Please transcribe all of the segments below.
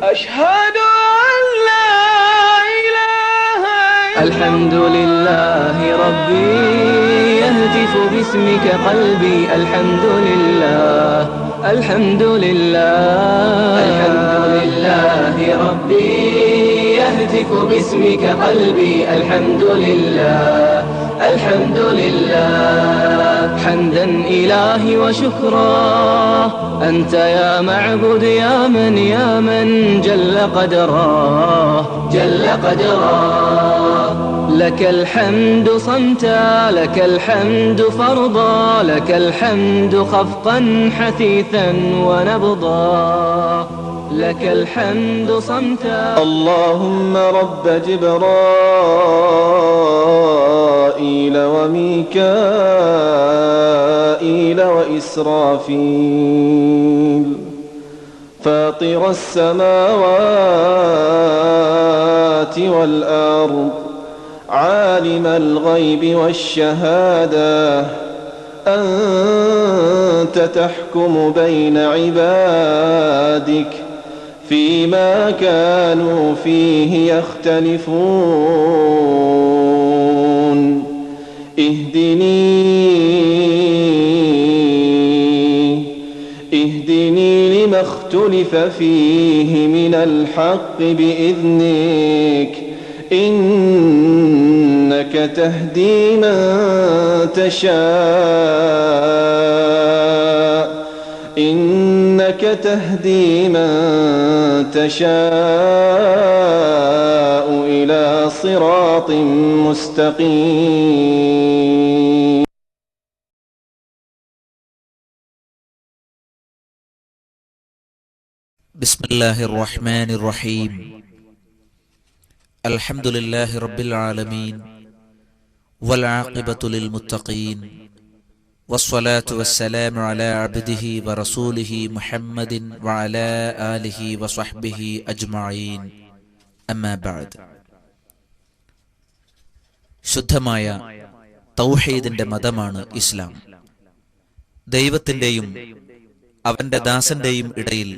أشهد أن لا إله إلا الحمد لله ربي يهتف باسمك قلبي الحمد لله الحمد لله الحمد لله ربي يهتف باسمك قلبي الحمد لله الحمد لله حمدا إلهي وشكرا أنت يا معبود يا من جل قدراه جل قدراه لك الحمد صمتا لك الحمد فرضا لك الحمد خفقا حثيثا ونبضا لك الحمد صمتا. اللهم رب جبرائيل وميكائيل وإسرافيل فاطر السماوات والأرض عالم الغيب والشهادة أنت تحكم بين عبادك فيما كانوا فيه يختلفون اهدني لما اختلف فيه من الحق بإذنك إنك تهدي من تشاء إنك تهدي من تشاء إلى صراط مستقيم. بسم الله الرحمن الرحيم. الحمد لله رب العالمين والعاقبة للمتقين والصلاة والسلام على عبده ورسوله محمد وعلى آله وصحبه أجمعين أما بعد. ശുദ്ധമായ തൗഹീദിന്റെ മതമാണ് ഇസ്ലാം. ദൈവത്തിന്റെയും അവന്റെ ദാസന്റെയും ഇടയിൽ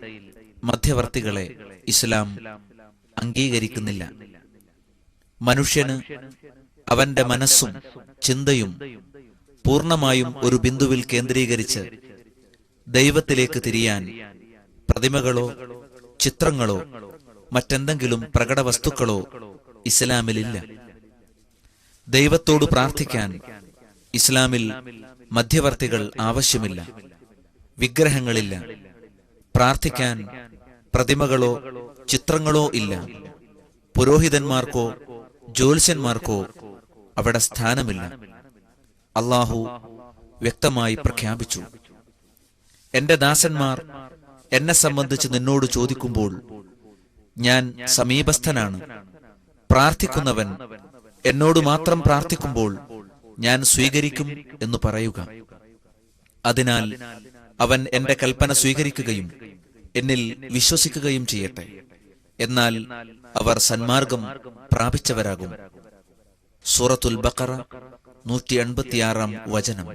മധ്യവർത്തികളെ ഇസ്ലാം അംഗീകരിക്കുന്നില്ല. മനുഷ്യന് അവന്റെ മനസ്സും ചിന്തയും പൂർണ്ണമായും ഒരു ബിന്ദുവിൽ കേന്ദ്രീകരിച്ച് ദൈവത്തിലേക്ക് തിരിയാൻ പ്രതിമകളോ ചിത്രങ്ങളോ മറ്റെന്തെങ്കിലും പ്രകട വസ്തുക്കളോ ഇസ്ലാമിലില്ല. ദൈവത്തോട് പ്രാർത്ഥിക്കാൻ ഇസ്ലാമിൽ മധ്യവർത്തികൾ ആവശ്യമില്ല. വിഗ്രഹങ്ങളില്ല. പ്രാർത്ഥിക്കാൻ പ്രതിമകളോ ചിത്രങ്ങളോ ഇല്ല. പുരോഹിതന്മാർക്കോ ജ്യോത്സ്യന്മാർക്കോ അവിടെ സ്ഥാനമില്ല. അല്ലാഹു വ്യക്തമായി പ്രഖ്യാപിച്ചു, എന്റെ ദാസന്മാർ എന്നെ സംബന്ധിച്ച് നിന്നോട് ചോദിക്കുമ്പോൾ ഞാൻ സമീപസ്ഥനാണ്. പ്രാർത്ഥിക്കുന്നവൻ എന്നോട് മാത്രം പ്രാർത്ഥിക്കുമ്പോൾ ഞാൻ സ്വീകരിക്കും എന്ന് പറയുക. അതിനാൽ അവൻ എന്റെ കൽപ്പന സ്വീകരിക്കുകയും എന്നിൽ വിശ്വസിക്കുകയും ചെയ്യട്ടെ. എന്നാൽ അവർ സന്മാർഗം പ്രാപിച്ചവരാകും. സൂറത്തുൽ ബഖറ 186 വചനം.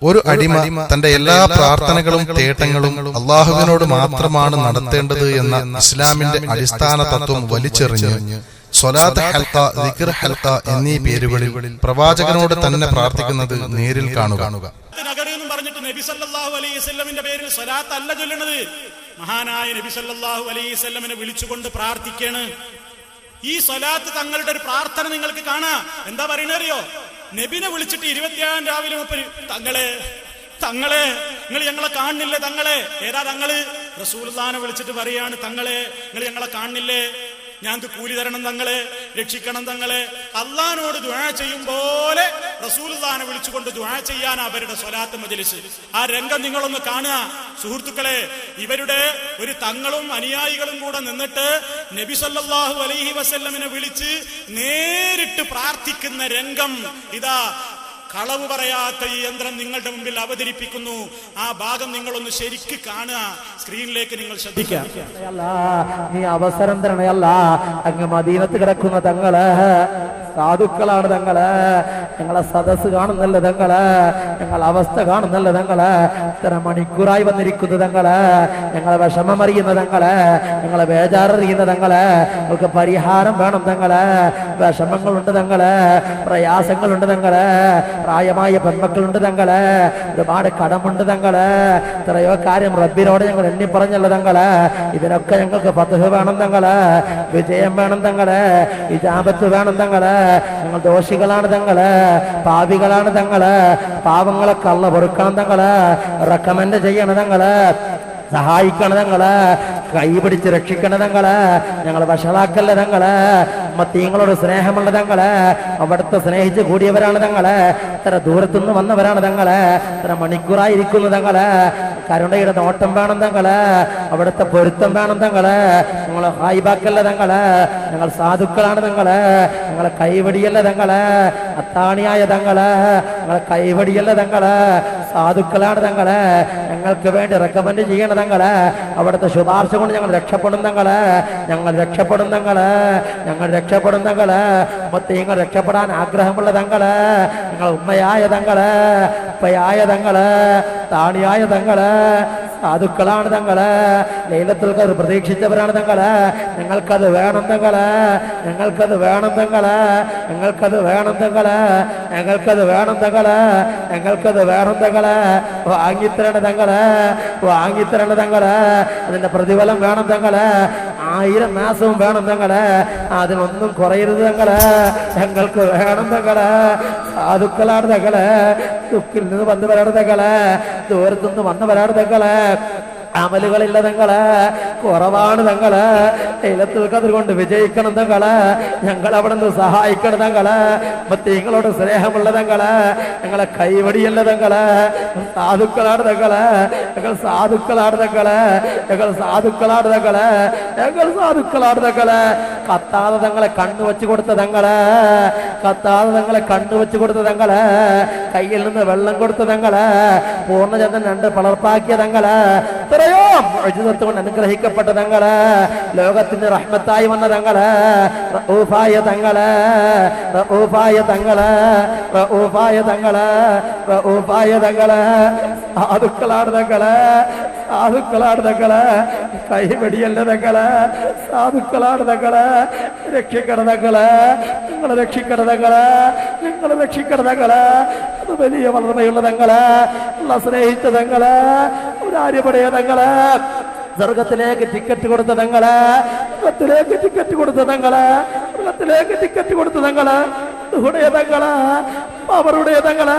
ഒരു അടിമ തന്റെ എല്ലാ പ്രാർത്ഥനകളും തേട്ടങ്ങളും അള്ളാഹുവിനോട് മാത്രമാണ് നടത്തേണ്ടത് എന്ന ഇസ്ലാമിന്റെ അടിസ്ഥാന തത്വം വലിച്ചെറിഞ്ഞ് സ്വലാത്ത് ഹൽഖ, ദിക്ർ ഹൽഖ എന്നീ പേരുകളിൽ പ്രവാചകനോട് തന്നെ പ്രാർത്ഥിക്കുന്നത് നേരിൽ കാണുക. പറഞ്ഞിട്ട് നബി സല്ലല്ലാഹു അലൈഹി വസല്ലമിന്റെ പേരിൽ സ്വലാത്ത് അല്ല ചൊല്ലുന്നത്. മഹാനായ നബി സല്ലല്ലാഹു അലൈഹി വസല്ലമിനെ വിളിച്ചുകൊണ്ട് പ്രാർത്ഥിക്കാണ്. ഈ സ്വലാത്ത് തങ്ങളുടെ ഒരു പ്രാർത്ഥന നിങ്ങൾക്ക് കാണാം. എന്താ പറയുന്നറിയോ? നബിനെ വിളിച്ചിട്ട് 27 രാവിലെ തങ്ങളെ തങ്ങളെ നിങ്ങൾ ഞങ്ങളെ കാണുന്നില്ലേ? തങ്ങളെ ഏതാ തങ്ങള്? റസൂലുള്ളാഹിനെ വിളിച്ചിട്ട് പറയാണ്, തങ്ങളെ നിങ്ങൾ ഞങ്ങളെ കാണുന്നില്ലേ? ഞങ്ങൾക്ക് കൂലി തരണം തങ്ങളെ, രക്ഷിക്കണം തങ്ങളെ. അള്ളാഹിനോട് ദുആ ചെയ്യും പോലെ റസൂലുള്ളാഹിനെ വിളിച്ചുകൊണ്ട് ദുആ ചെയ്യാൻ അവരുടെ സ്വലാത്ത് മജ്ലിസ്. ആ രംഗം നിങ്ങളൊന്ന് കാണുക സുഹൃത്തുക്കളെ. ഇവരുടെ ഒരു തങ്ങളും അനുയായികളും കൂടെ നിന്നിട്ട് നബി സല്ലല്ലാഹു അലൈഹി വസല്ലമിനെ വിളിച്ച് നേരിട്ട് പ്രാർത്ഥിക്കുന്ന രംഗം ഇതാ കളവ് പറയാത്ത ഈ യന്ത്രം നിങ്ങളുടെ മുമ്പിൽ അവതരിപ്പിക്കുന്നു. ആ ഭാഗം നിങ്ങളൊന്ന് ശരിക്ക് കാണുക. സ്ക്രീനിലേക്ക് നിങ്ങൾ ശ്രദ്ധിക്കുക. നീ അവസരം തരണയല്ല, അങ്ങ് മദീനത്ത് കിടക്കുന്ന തങ്ങള് സാധുക്കളാണ് തങ്ങള്. ഞങ്ങളെ സദസ് കാണുന്നല്ല തങ്ങള്, ഞങ്ങളെ അവസ്ഥ കാണുന്നല്ല തങ്ങള്. ഇത്ര മണിക്കൂറായി വന്നിരിക്കുന്നു തങ്ങള്, ഞങ്ങളെ വിഷമമറിയുന്ന തങ്ങള്, ഞങ്ങളെ ബേജാററിയുന്ന തങ്ങള്. നമുക്ക് പരിഹാരം വേണം തങ്ങള്. വിഷമങ്ങളുണ്ട് തങ്ങള്, പ്രയാസങ്ങളുണ്ട് തങ്ങള്, പ്രായമായ പെൺമക്കളുണ്ട് തങ്ങള്, ഒരുപാട് കടമുണ്ട് തങ്ങള്. എത്രയോ കാര്യം റബ്ബിനോട് ഞങ്ങൾ എണ്ണി പറഞ്ഞല്ലോ തങ്ങള്. ഇതിനൊക്കെ ഞങ്ങൾക്ക് ഫത്ഹ് വേണം തങ്ങള്, വിജയം വേണം തങ്ങള്, ഇജാബത്ത് വേണം തങ്ങള്. ഞങ്ങൾ ദോഷികളാണ് തങ്ങള്, പാപികളാണ് തങ്ങള്. പാവങ്ങളൊക്കെ അള്ള പൊറുക്കണം തങ്ങള്, റെക്കമെൻഡ് ചെയ്യണം തങ്ങള്, സഹായിക്കണം തങ്ങള്, കൈപിടിച്ച് രക്ഷിക്കണം തങ്ങള്. ഞങ്ങൾ വഷളാക്കല്ല തങ്ങള്. മത്തീങ്ങളോട് സ്നേഹമുള്ള തങ്ങള്, അവിടുത്തെ സ്നേഹിച്ച് കൂടിയവരാണ് തങ്ങള്. ഇത്ര ദൂരത്തുനിന്ന് വന്നവരാണ് തങ്ങള്, ഇത്ര മണിക്കൂറായിരിക്കുന്നു തങ്ങള്. കരുണയുടെ നോട്ടം വേണം തങ്ങള്, അവിടുത്തെ പൊരുത്തം വേണം തങ്ങള്. ഞങ്ങൾ ഹായിബാക്കല്ല തങ്ങള്, ഞങ്ങൾ സാധുക്കളാണ് തങ്ങള്. ഞങ്ങളെ കൈവടിയല്ല തങ്ങള്, അത്താണിയായ തങ്ങള്. ഞങ്ങളെ കൈവടിയല്ല തങ്ങള്, സാധുക്കളാണ് തങ്ങള്. ഞങ്ങൾക്ക് വേണ്ടി റെക്കമെൻഡ് ചെയ്യണം തങ്ങള്. അവിടുത്തെ ശുപാർശ കൊണ്ട് ഞങ്ങൾ രക്ഷപ്പെടും തങ്ങള്, ഞങ്ങൾ രക്ഷപ്പെടും തങ്ങള്, ഞങ്ങൾ രക്ഷപ്പെടും തങ്ങള്. മൊത്തങ്ങൾ രക്ഷപ്പെടാൻ ആഗ്രഹമുള്ള തങ്ങള്, ഞങ്ങൾ ഉമ്മയായ തങ്ങള്, ഉപ്പയായ തങ്ങള്, താണിയായ തങ്ങള്, സാധുക്കളാണ് തങ്ങള്. ലൈലത്തുൽ ഖദ്ർ പ്രതീക്ഷിച്ചവരാണ് തങ്ങള്. ഞങ്ങൾക്കത് വേണം തങ്ങള്, ഞങ്ങൾക്കത് വേണം തങ്ങള്, ഞങ്ങൾക്കത് വേണം തങ്ങള്, ഞങ്ങൾക്കത് വേണം തങ്ങള്, ഞങ്ങൾക്കത് വേണം തങ്ങള്. വാങ്ങിത്തരണ തങ്ങള്, വാങ്ങിത്തരണ തങ്ങള്. അതിന്റെ പ്രതിഫലം വേണം തങ്ങള്, 1000 മാസവും വേണം തങ്ങള്. അതിനൊന്നും കുറയരുത് തങ്ങള്, ഞങ്ങൾക്ക് വേണം തങ്ങള്. സാധുക്കളാണ് തങ്ങള്, ദുഃഖിൽ നിന്ന് വന്നവരാണ് തങ്ങള്, ദൂരത്തുനിന്ന് വന്നവരാണ് തങ്ങള്. അമലുകളില്ല തങ്ങള്, കുറവാണ് തങ്ങള്. ലൈലത്തുൽ ഖദ്ർ കൊണ്ട് വിജയിക്കണം തങ്ങള്. ഞങ്ങൾ അവിടെ നിന്ന് സഹായിക്കണം തങ്ങള്. മത്തീങ്ങളോട് സ്നേഹമുള്ള തങ്ങള്, ഞങ്ങളെ കൈവടിയല്ല തങ്ങള്. സാധുക്കളാണ് തങ്ങള്, ഞങ്ങൾ സാധുക്കളാണ് തങ്ങള്, ഞങ്ങൾ സാധുക്കളാണ് തങ്ങള്, ഞങ്ങൾ സാധുക്കളാണ് തങ്ങള്. കത്താതെ തങ്ങളെ കണ്ണു വെച്ച് കൊടുത്ത തങ്ങള്, കത്താതെ തങ്ങളെ കണ്ണു വെച്ച് കൊടുത്ത തങ്ങള്, കയ്യിൽ നിന്ന് വെള്ളം കൊടുത്ത തങ്ങള്, പൂർണ്ണചന്ദ്രൻ 2 പളർപ്പാക്കിയ തങ്ങള്, എത്രയോ മുഅ്ജിസത്ത് കൊണ്ട് അനുഗ്രഹിക്കപ്പെട്ട തങ്ങള്, ലോകത്തിന് റഹ്മത്തായി വന്ന തങ്ങള്, റഊഫായ തങ്ങള്, റഊഫായ തങ്ങള്, റഊഫായ തങ്ങള്, റഊഫായ തങ്ങള്. സാധുക്കളാണ് തങ്ങള്, സാധുക്കളാണ് തങ്ങള്, കൈവടിയല്ല തങ്ങള്. സാധുക്കളാണ് തങ്ങള്, രക്ഷിക്കണം തങ്ങള്, നിങ്ങളെ രക്ഷിക്കണം തങ്ങള്, നിങ്ങളെ രക്ഷിക്കണം തങ്ങള്. അത് വലിയ വളർമയുള്ള തങ്ങള്, ഉള്ള സ്നേഹിച്ച തങ്ങള്, ഒരാര്യപടയ തങ്ങള്, സ്വർഗത്തിലേക്ക് ടിക്കറ്റ് കൊടുത്ത തങ്ങള്, സ്വർഗത്തിലേക്ക് ടിക്കറ്റ് കൊടുത്ത തങ്ങള്, സ്വർഗത്തിലേക്ക് ടിക്കറ്റ് കൊടുത്ത തങ്ങള്, ഉടയ തങ്ങള്, അവരുടെ തങ്ങള്.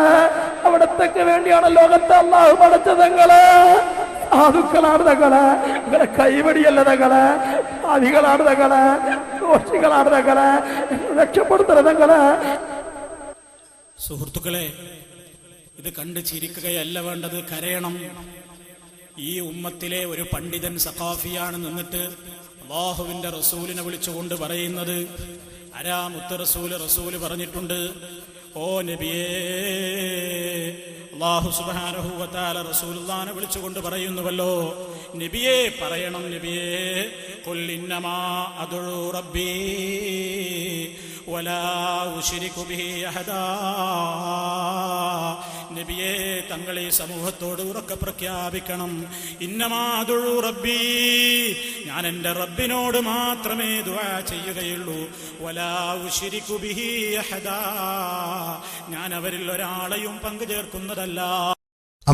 അവിടത്തേക്ക് വേണ്ടിയാണ് ലോകത്തെ അല്ലാഹു പടച്ച തങ്ങള്. സാധുക്കളാണ് തങ്ങള്, നിങ്ങളെ കൈവടിയല്ല തങ്ങള്, ആദികളാണ് തങ്ങള്, ദോഷികളാണ് തങ്ങള്, രക്ഷപ്പെടുത്തണ തങ്ങള്. സുഹൃത്തുക്കളെ, ഇത് കണ്ട് ചിരിക്കുകയല്ല വേണ്ടത്, കരയണം. ഈ ഉമ്മത്തിലെ ഒരു പണ്ഡിതൻ സഖാഫിയാണ് നിന്നിട്ട് അല്ലാഹുവിന്റെ റസൂലിനെ വിളിച്ചുകൊണ്ട് പറയുന്നത്, മുത്ത് റസൂല് പറഞ്ഞിട്ടുണ്ട്, ഓ നബിയേ, അല്ലാഹു സുബ്ഹാനഹു വ തആല റസൂലുള്ളാഹിനെ വിളിച്ചുകൊണ്ട് പറയുന്നുവല്ലോ, നബിയേ പറയണം, നബിയേ ഖുൽ ഇന്നമാ അദ്ഉ റബ്ബി വലാ ഉശ്രികു ബിഹി അഹദാ. നബിയേ, തങ്ങൾ ഈ സമൂഹത്തോട് ഉറക്കെ പ്രഖ്യാപിക്കണം, ഇന്നമാ അദ്ഉ റബ്ബി, ഞാൻ എൻ്റെ റബ്ബിനോട് മാത്രമേ ദുആ ചെയ്യുകയുള്ളൂ, വലാ ഉശ്രികു ബിഹി അഹദാ, ഞാൻ അവരിൽ ഒരാളെയും പങ്കു ചേർക്കുന്നതല്ല.